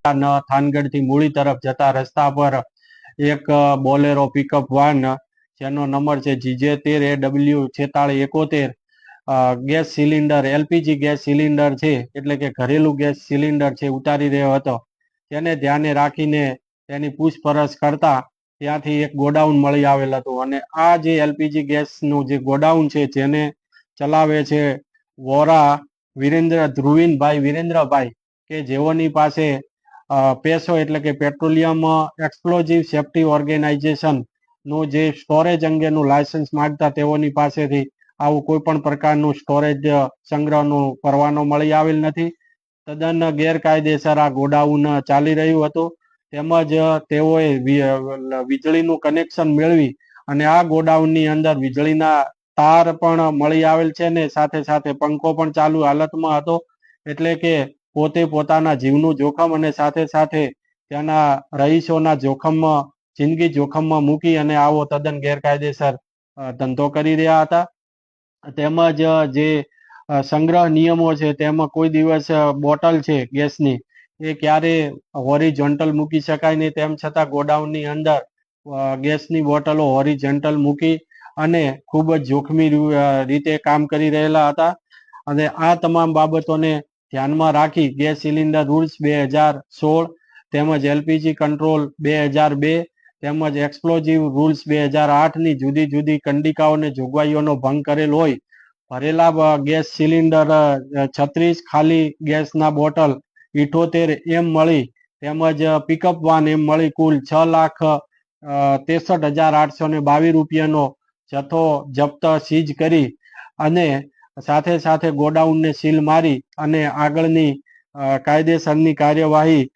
થાનગઢથી મૂળી તરફ જતા રસ્તા પર એક બોલેરો પિકઅપ વાન જેનો નંબર છે GJ13AW4671 gas cylinder LPG gas cylinder છે એટલે કે ઘરેલું ગેસ સિલિન્ડર છે ઉતારી રહ્યો હતો. તેને ધ્યાને રાખીને તેની પૂછપરછ કરતા ત્યાંથી એક ગોડાઉન મળી આવેલ હતું અને આ જે એલપીજી ગેસનું જે ગોડાઉન છે જેને ચલાવે છે વોરા ધ્રુવીનભાઈ વિરેન્દ્રભાઈ કે જેઓની પાસે પેસો એટલે કે પેટ્રોલિયમ એક્સપ્લોઝિવ સેફ્ટી ઓર્ગેનાઇઝેશન નું જે સ્ટોરેજ અંગેનું લાયસન્સ માંગતા તેઓની પાસેથી આવું કોઈ પણ પ્રકારનું સ્ટોરેજ સંગ્રહનું પરવાનો મળી આવેલ નથી. તદ્દન ગેરકાયદેસર આ ગોડાઉન ચાલી રહ્યું હતું તેમજ તેઓએ વીજળીનું કનેક્શન મેળવી અને આ ગોડાઉનની અંદર વીજળીના તાર પણ મળી આવેલ છે ને સાથે સાથે પંખો પણ ચાલુ હાલતમાં હતો એટલે કે પોતે પોતાના જીવનું જોખમ અને સાથે સાથે ત્યાંના રહીશોના જોખમમાં જિંદગી જોખમમાં મૂકી અને આવો તદ્દન ગેરકાયદેસર ધંધો કરી રહ્યા હતા. તેમજ જે સંગ્રહ નિયમો છે તેમાં કોઈ દિવસ બોટલ છે ગેસની એ ક્યારે હોરિઝોન્ટલ મૂકી શકાય નહીં તેમ છતાં ગોડાઉનની અંદર ગેસની બોટલો હોરિઝોન્ટલ મૂકી અને ખૂબ જ જોખમી રીતે કામ કરી રહેલા હતા અને આ તમામ બાબતોને ધ્યાનમાં રાખી ગેસ સિલિન્ડર રૂલ્સ 2016 તેમજ એલપીજી કંટ્રોલ 2002 તેમજ એક્સપ્લોઝિવ રૂલ્સ 2008ની જુદી જુદી કંડિકાઓને જોગવાઈઓનો ભંગ કરેલ હોય ભરેલા ગેસ સિલિન્ડર 36 ખાલી ગેસના બોટલ 78 એમ મળી તેમજ પિકઅપ વાન એમ મળી કુલ 6,63,822 રૂપિયાનો જથ્થો જપ્ત સીઝ કરી અને સાથે સાથે ગોડાઉનને સીલ મારી અને આગળની કાયદેસરની કાર્યવાહી